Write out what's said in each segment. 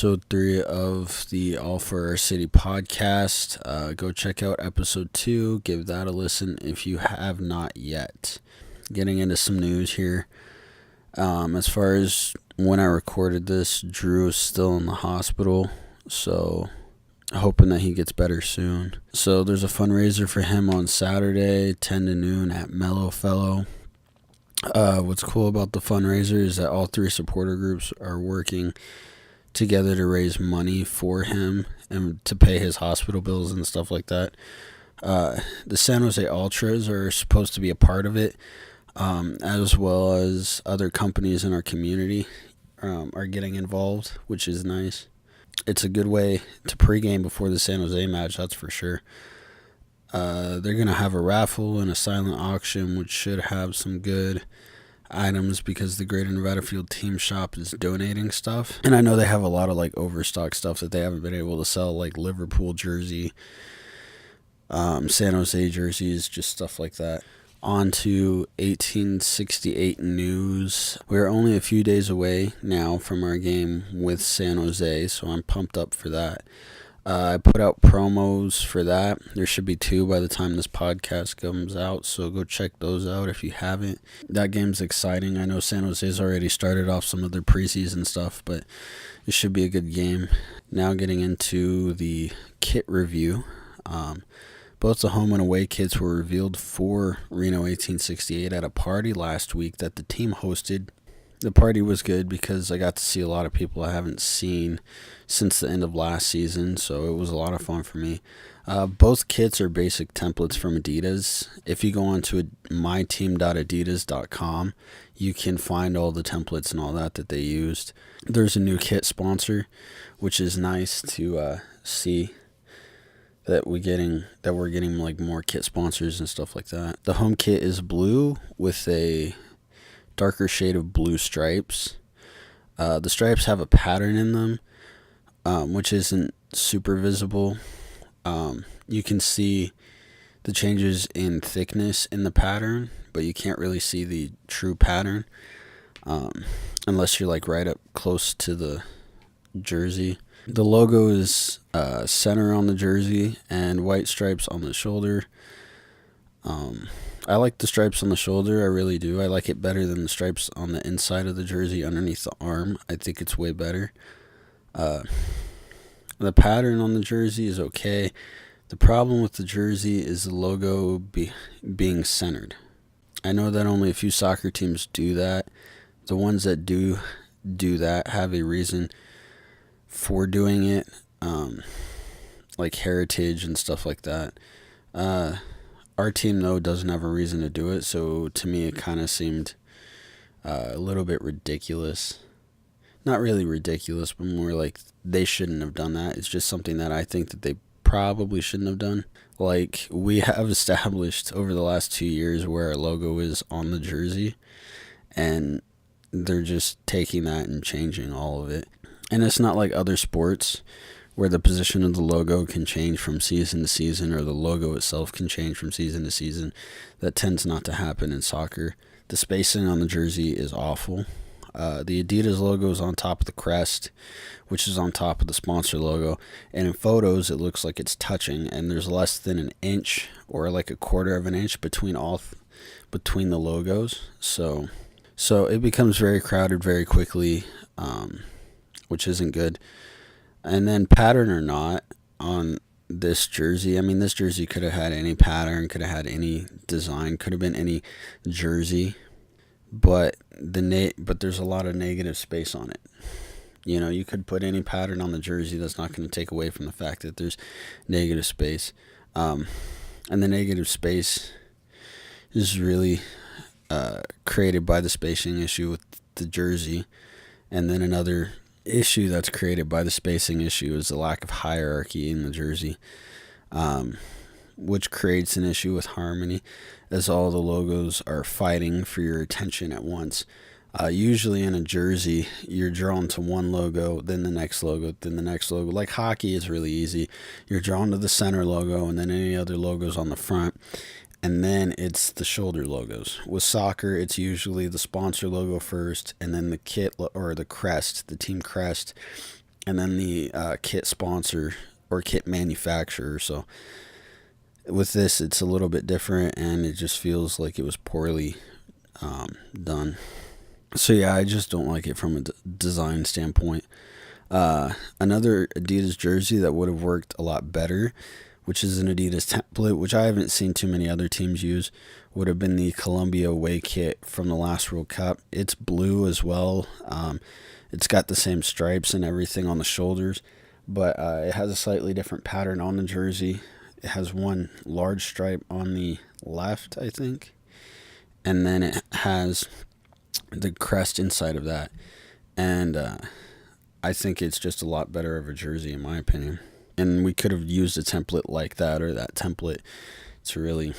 episode 3 of the All for Our City podcast. Go check out episode 2. Give that a listen if you have not yet. Getting into some news here. As far as when I recorded this, Drew is still in the hospital, so hoping that he gets better soon. So there's a fundraiser for him on Saturday, 10 to noon at Mellow Fellow. What's cool about the fundraiser is that all 3 supporter groups are working together to raise money for him and to pay his hospital bills and stuff like that. The San Jose Ultras are supposed to be a part of it, as well as other companies in our community are getting involved, which is nice. It's a good way to pregame before the San Jose match, that's for sure. They're going to have a raffle and a silent auction, which should have some good items because the Greater Nevada Field Team Shop is donating stuff. And I know they have a lot of overstock stuff that they haven't been able to sell, like Liverpool jersey, San Jose jerseys, just stuff like that. On to 1868 news. We're only a few days away now from our game with San Jose, so I'm pumped up for that. I put out promos for that. There should be 2 by the time this podcast comes out, so go check those out if you haven't. That game's exciting. I know San Jose's already started off some of their preseason stuff, but it should be a good game. Now getting into the kit review. Both the home and away kits were revealed for Reno 1868 at a party last week that the team hosted. The party was good because I got to see a lot of people I haven't seen since the end of last season, so it was a lot of fun for me. Both kits are basic templates from Adidas. If you go on to myteam.adidas.com, you can find all the templates and all that they used. There's a new kit sponsor, which is nice to see. That we're getting more kit sponsors and stuff like that. The home kit is blue with a darker shade of blue stripes. The stripes have a pattern in them, which isn't super visible. You can see the changes in thickness in the pattern, but you can't really see the true pattern unless you're right up close to the jersey. The logo is center on the jersey and white stripes on the shoulder. I like the stripes on the shoulder, I really do. I like it better than the stripes on the inside of the jersey underneath the arm. I think it's way better. The pattern on the jersey is okay. The problem with the jersey is the logo being centered. I know that only a few soccer teams do that. The ones that do that have a reason for doing it, like heritage and stuff like that. Our team, though, doesn't have a reason to do it, so to me it kind of seemed a little bit ridiculous. Not really ridiculous, but more like they shouldn't have done that. It's just something that I think that they probably shouldn't have done. We have established over the last 2 years where our logo is on the jersey, and they're just taking that and changing all of it. And it's not like other sports where the position of the logo can change from season to season, or the logo itself can change from season to season. That tends not to happen in soccer. The spacing on the jersey is awful. The Adidas logo is on top of the crest, which is on top of the sponsor logo. And in photos, it looks like it's touching, and there's less than an inch or a quarter of an inch between the logos. So it becomes very crowded very quickly, which isn't good. And then pattern or not on this jersey, this jersey could have had any pattern, could have had any design, could have been any jersey, but there's a lot of negative space on it. You could put any pattern on the jersey. That's not going to take away from the fact that there's negative space. And the negative space is really created by the spacing issue with the jersey. And then another issue that's created by the spacing issue is the lack of hierarchy in the jersey, which creates an issue with harmony, as all the logos are fighting for your attention at once. Usually in a jersey, you're drawn to one logo, then the next logo, then the next logo. Like hockey is really easy. You're drawn to the center logo and then any other logos on the front. And then it's the shoulder logos. With soccer, it's usually the sponsor logo first, and then the kit or the crest, the team crest, and then the kit sponsor or kit manufacturer. So with this, it's a little bit different, and it just feels like it was poorly done. So yeah, I just don't like it from a design standpoint. Another Adidas jersey that would have worked a lot better, which is an Adidas template, which I haven't seen too many other teams use, would have been the Colombia away kit from the last World Cup. It's blue as well. It's got the same stripes and everything on the shoulders, but it has a slightly different pattern on the jersey. It has one large stripe on the left, I think, and then it has the crest inside of that. And I think it's just a lot better of a jersey, in my opinion. And we could have used a template like that or that template to really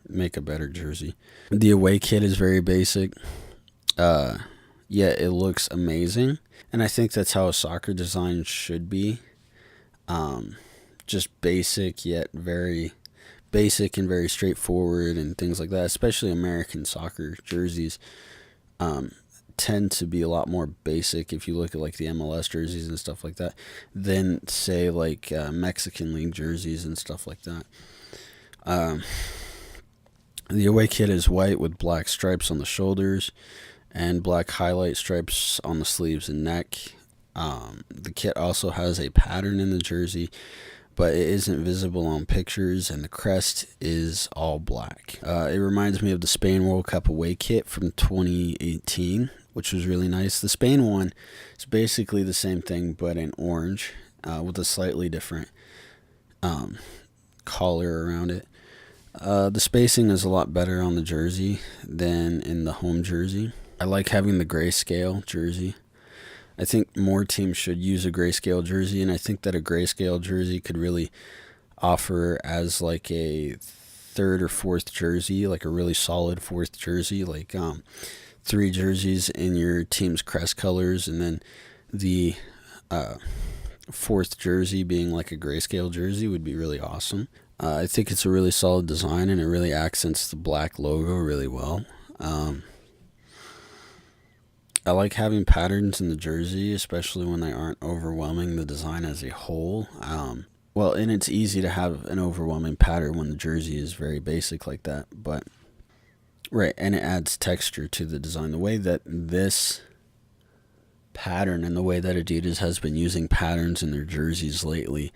make a better jersey. The away kit is very basic. Yeah, it looks amazing. And I think that's how a soccer design should be. Just basic, yet very basic and very straightforward and things like that. Especially American soccer jerseys tend to be a lot more basic if you look at like the MLS jerseys and stuff like that than say like Mexican League jerseys and stuff like that. The away kit is white with black stripes on the shoulders and black highlight stripes on the sleeves and neck. The kit also has a pattern in the jersey, but it isn't visible on pictures, and the crest is all black. It reminds me of the Spain World Cup away kit from 2018, which was really nice. The Spain one is basically the same thing, but in orange, with a slightly different collar around it. The spacing is a lot better on the jersey than in the home jersey. I like having the grayscale jersey. I think more teams should use a grayscale jersey, and I think that a grayscale jersey could really offer as like a third or fourth jersey, like a really solid fourth jersey, like 3 jerseys in your team's crest colors, and then the fourth jersey being like a grayscale jersey would be really awesome. I think it's a really solid design, and it really accents the black logo really well. I like having patterns in the jersey, especially when they aren't overwhelming the design as a whole. Well, and it's easy to have an overwhelming pattern when the jersey is very basic like that. But right, and it adds texture to the design. The way that this pattern and the way that Adidas has been using patterns in their jerseys lately,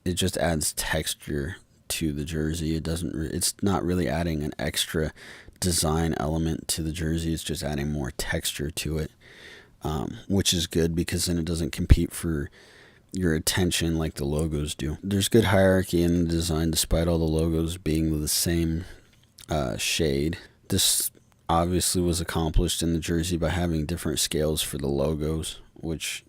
it just adds texture to the jersey. It's not really adding an extra design element to the jersey. It's just adding more texture to it, which is good because then it doesn't compete for your attention like the logos do. There's good hierarchy in the design despite all the logos being the same shade. This obviously was accomplished in the jersey by having different scales for the logos, which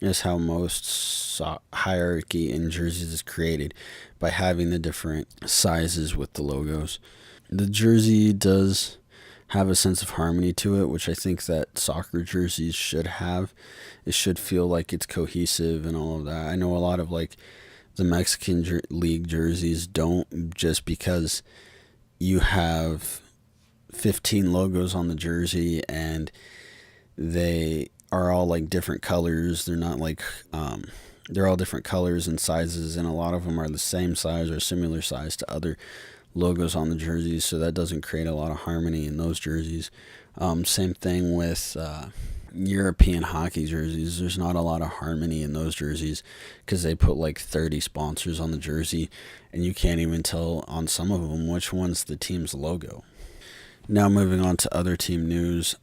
is how most hierarchy in jerseys is created, by having the different sizes with the logos. The jersey does have a sense of harmony to it, which I think that soccer jerseys should have. It should feel like it's cohesive and all of that. I know a lot of like the Mexican League jerseys don't, just because you have 15 logos on the jersey and they are all like different colors. They're not like they're all different colors and sizes, and a lot of them are the same size or similar size to other logos on the jerseys, so that doesn't create a lot of harmony in those jerseys. Same thing with European hockey jerseys. There's not a lot of harmony in those jerseys because they put like 30 sponsors on the jersey, and you can't even tell on some of them which one's the team's logo. Now moving on to other team news.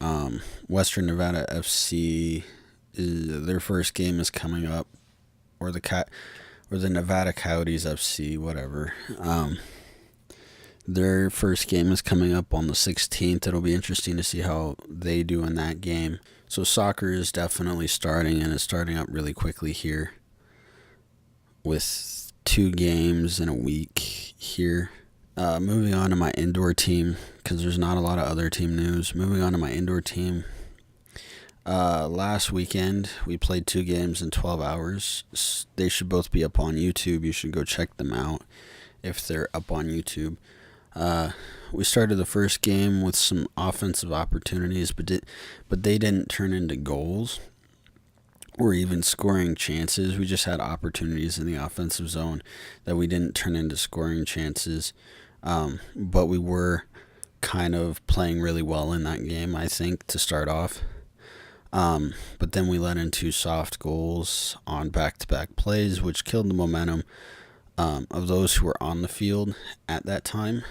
Western Nevada FC, their first game is coming up, or the Nevada Coyotes FC, whatever. Their first game is coming up on the 16th. It'll be interesting to see how they do in that game. So soccer is definitely starting, and it's starting up really quickly here with 2 games in a week here. Moving on to my indoor team, because there's not a lot of other team news. Moving on to my indoor team. Last weekend, we played 2 games in 12 hours. They should both be up on YouTube. You should go check them out if they're up on YouTube. We started the first game with some offensive opportunities, but they didn't turn into goals. or even scoring chances. We just had opportunities in the offensive zone that we didn't turn into scoring chances. But we were kind of playing really well in that game, I think, to start off. But then we let in 2 soft goals on back-to-back plays, which killed the momentum of those who were on the field at that time.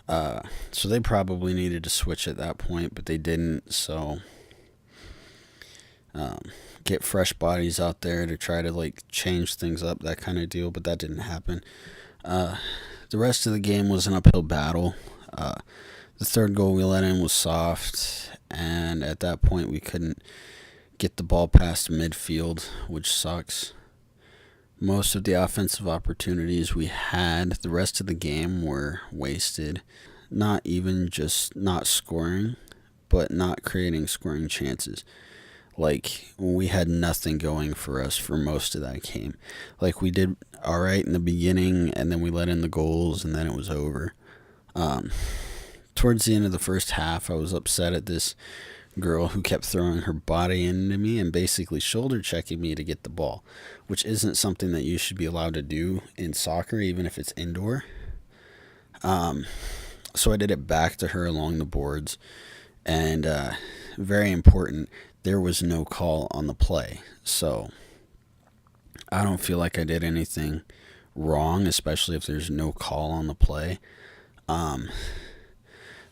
So they probably needed to switch at that point, but they didn't. So get fresh bodies out there to try to like change things up, that kind of deal. But that didn't happen. The rest of the game was an uphill battle. The third goal we let in was soft, and at that point we couldn't get the ball past midfield, which sucks. Most of the offensive opportunities we had the rest of the game were wasted. Not even just not scoring, but not creating scoring chances. Like, we had nothing going for us for most of that game. Like, we did all right in the beginning, and then we let in the goals, and then it was over. Towards the end of the first half, I was upset at this girl who kept throwing her body into me and basically shoulder checking me to get the ball, which isn't something that you should be allowed to do in soccer, even if it's indoor. So I did it back to her along the boards, and very important, there was no call on the play. So I don't feel like I did anything wrong, especially if there's no call on the play.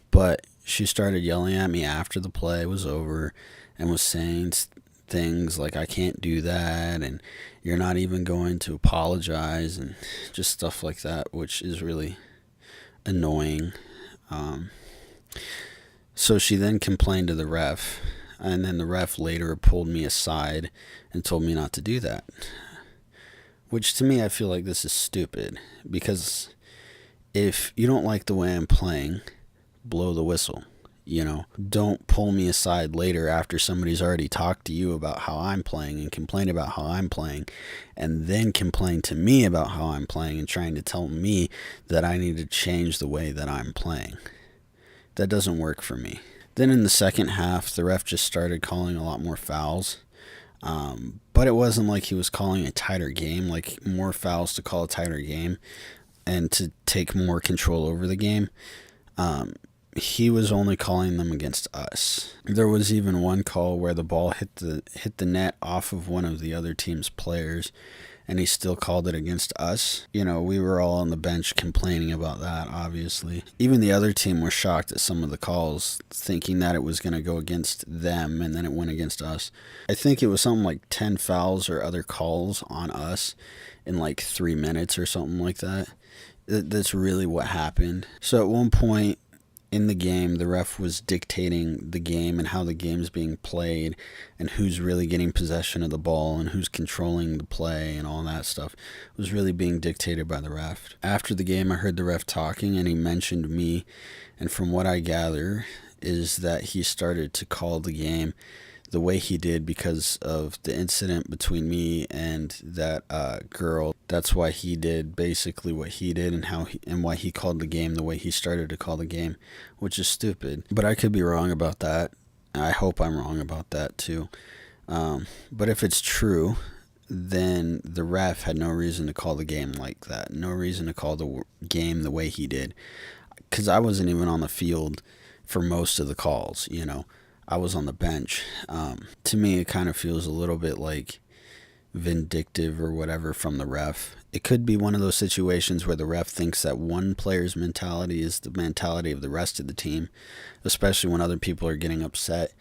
But she started yelling at me after the play was over and was saying things like, I can't do that, and you're not even going to apologize, and just stuff like that, which is really annoying. So she then complained to the ref, and then the ref later pulled me aside and told me not to do that. Which to me, I feel like this is stupid, because if you don't like the way I'm playing, blow the whistle. Don't pull me aside later after somebody's already talked to you about how I'm playing and complained about how I'm playing, and then complain to me about how I'm playing and trying to tell me that I need to change the way that I'm playing. That doesn't work for me. Then in the second half, the ref just started calling a lot more fouls. But it wasn't like he was calling a tighter game, like more fouls to call a tighter game and to take more control over the game. He was only calling them against us. There was even one call where the ball hit the net off of one of the other team's players, and he still called it against us. We were all on the bench complaining about that, obviously. Even the other team were shocked at some of the calls, thinking that it was going to go against them, and then it went against us. I think it was something like 10 fouls or other calls on us in like 3 minutes or something like that. That's really what happened. So at one point in the game, the ref was dictating the game and how the game's being played and who's really getting possession of the ball and who's controlling the play and all that stuff. It was really being dictated by the ref. After the game, I heard the ref talking, and he mentioned me, and from what I gather is that he started to call the game the way he did because of the incident between me and that girl. That's why he did basically what he did, and why he called the game the way he started to call the game, which is stupid. But I could be wrong about that. I hope I'm wrong about that too. But if it's true, then the ref had no reason to call the game like that. No reason to call the game the way he did, because I wasn't even on the field for most of the calls. I was on the bench. To me, it kind of feels a little bit like vindictive or whatever from the ref. It could be one of those situations where the ref thinks that one player's mentality is the mentality of the rest of the team, especially when other people are getting upset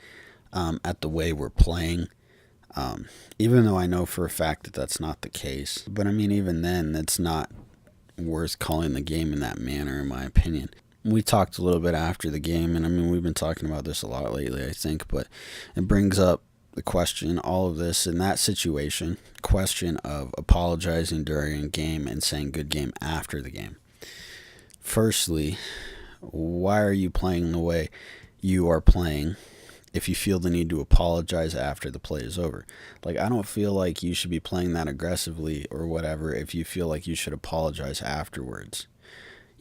at the way we're playing. Even though I know for a fact that that's not the case. But I mean, even then, it's not worth calling the game in that manner, in my opinion. We talked a little bit after the game, and I mean, we've been talking about this a lot lately, I think, but it brings up the question, all of this in that situation, question of apologizing during a game and saying good game after the game. Firstly, why are you playing the way you are playing if you feel the need to apologize after the play is over? Like, I don't feel like you should be playing that aggressively or whatever if you feel like you should apologize afterwards.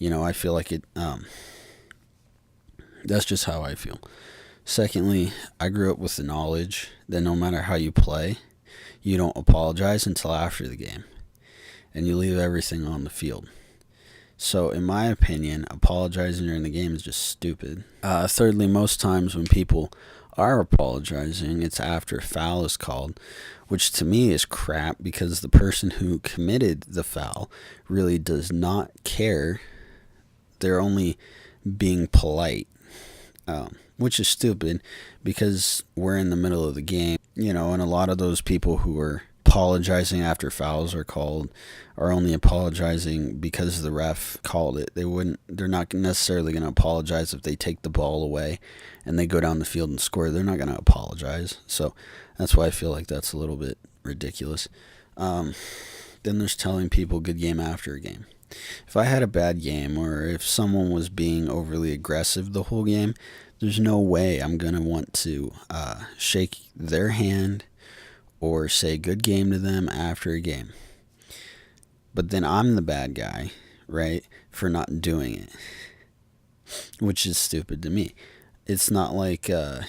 I feel like it, that's just how I feel. Secondly, I grew up with the knowledge that no matter how you play, you don't apologize until after the game, and you leave everything on the field. So, in my opinion, apologizing during the game is just stupid. Thirdly, most times when people are apologizing, it's after a foul is called, which to me is crap because the person who committed the foul really does not care. They're only being polite, which is stupid because we're in the middle of the game, and a lot of those people who are apologizing after fouls are called are only apologizing because the ref called it. They're not necessarily going to apologize if they take the ball away and they go down the field and score. They're not going to apologize. So that's why I feel like that's a little bit ridiculous. Then there's telling people good game after a game. If I had a bad game or if someone was being overly aggressive the whole game, there's no way I'm going to want to shake their hand or say good game to them after a game. But then I'm the bad guy, right, for not doing it, which is stupid to me. It's not like you're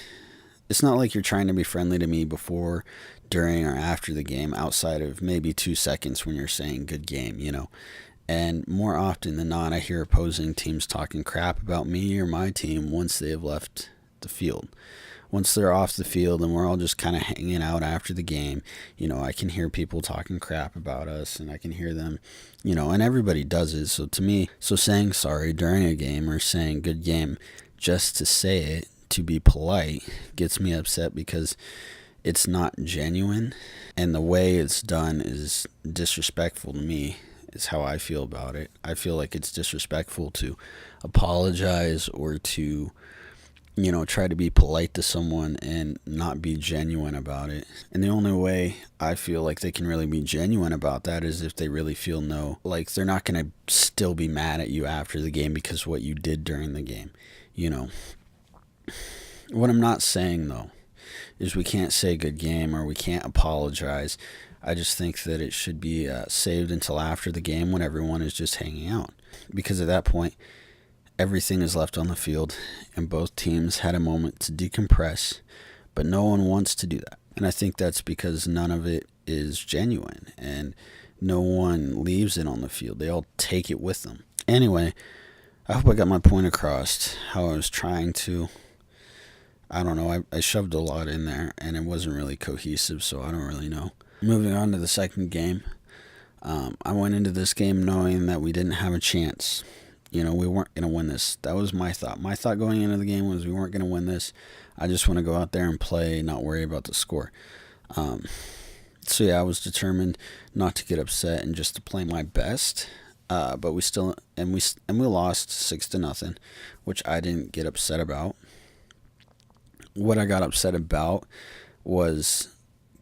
trying to be friendly to me before, during, or after the game outside of maybe 2 seconds when you're saying good game, And more often than not, I hear opposing teams talking crap about me or my team once they have left the field. Once they're off the field and we're all just kind of hanging out after the game, I can hear people talking crap about us and I can hear them, and everybody does it. So to me, saying sorry during a game or saying good game just to say it, to be polite, gets me upset because it's not genuine and the way it's done is disrespectful to me. Is how I feel about it. I feel like it's disrespectful to apologize or to try to be polite to someone and not be genuine about it. And the only way I feel like they can really be genuine about that is if they really feel like they're not going to still be mad at you after the game because of what you did during the game. What I'm not saying, though, is we can't say good game or we can't apologize. I just think that it should be saved until after the game when everyone is just hanging out. Because at that point, everything is left on the field, and both teams had a moment to decompress, but no one wants to do that. And I think that's because none of it is genuine, and no one leaves it on the field. They all take it with them. Anyway, I hope I got my point across, how I was trying to. I don't know, I shoved a lot in there, and it wasn't really cohesive, so I don't really know. Moving on to the second game, I went into this game knowing that we didn't have a chance. We weren't going to win this. That was my thought. My thought going into the game was we weren't going to win this. I just want to go out there and play, not worry about the score. So yeah, I was determined not to get upset and just to play my best. But we still we lost 6-0, which I didn't get upset about. What I got upset about was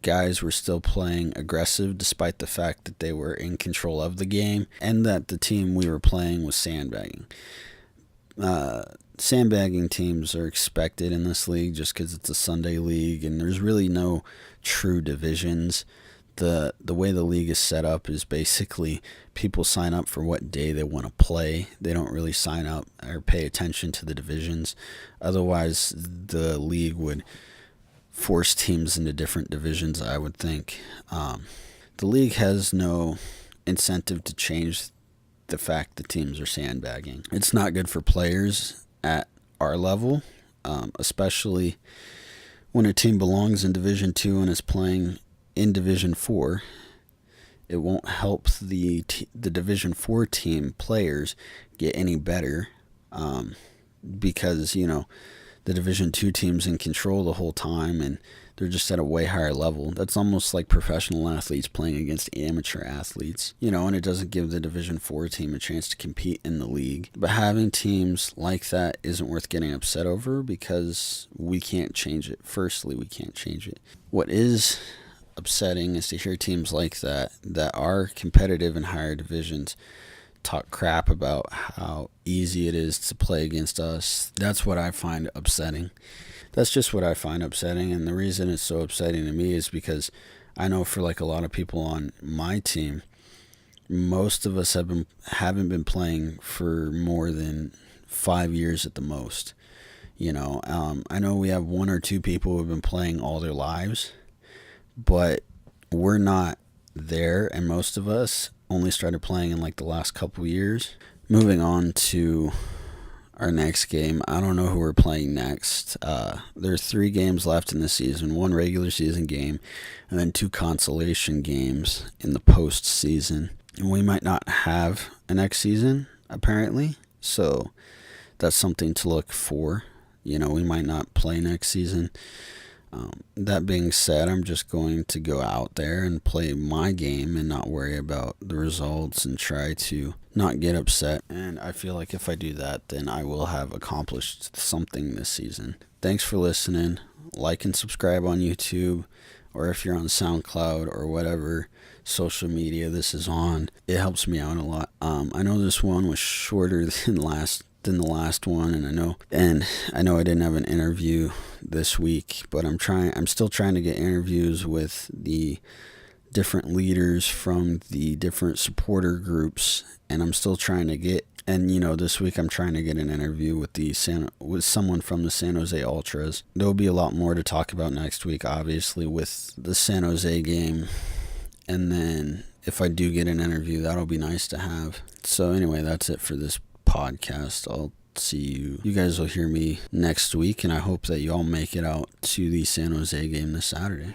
guys were still playing aggressive despite the fact that they were in control of the game and that the team we were playing was sandbagging. Sandbagging teams are expected in this league just because it's a Sunday league and there's really no true divisions. The way the league is set up is basically people sign up for what day they want to play. They don't really sign up or pay attention to the divisions. Otherwise, the league would force teams into different divisions, I would think. The league has no incentive to change the fact that teams are sandbagging. It's not good for players at our level, especially when a team belongs in Division 2 and is playing in Division 4. It won't help the Division 4 team players get any better because, the Division 2 team's in control the whole time and they're just at a way higher level. That's almost like professional athletes playing against amateur athletes, and it doesn't give the Division 4 team a chance to compete in the league. But having teams like that isn't worth getting upset over because we can't change it. Firstly, we can't change it. What is upsetting is to hear teams like that are competitive in higher divisions talk crap about how easy it is to play against us. That's what I find upsetting. That's just what I find upsetting, and the reason it's so upsetting to me is because I know for like a lot of people on my team, most of us haven't been playing for more than 5 years at the most. I know we have one or two people who have been playing all their lives, but we're not there, and most of us only started playing in like the last couple years. Moving on to our next game, I don't know who we're playing next. There are 3 games left in the season, 1 regular season game, and then 2 consolation games in the postseason. And we might not have a next season, apparently, so that's something to look for. We might not play next season. That being said, I'm just going to go out there and play my game and not worry about the results and try to not get upset. And I feel like if I do that, then I will have accomplished something this season. Thanks for listening. Like and subscribe on YouTube, or if you're on SoundCloud or whatever social media this is on. It helps me out a lot. I know this one was shorter than the last one, and I know I didn't have an interview this week, but I'm still trying to get interviews with the different leaders from the different supporter groups, and I'm still trying to get, and this week I'm trying to get an interview with someone from the San Jose Ultras. There'll be a lot more to talk about next week, obviously, with the San Jose game, and then if I do get an interview, that'll be nice to have. So anyway, that's it for this podcast. I'll see you. You guys will hear me next week, and I hope that you all make it out to the San Jose game this Saturday.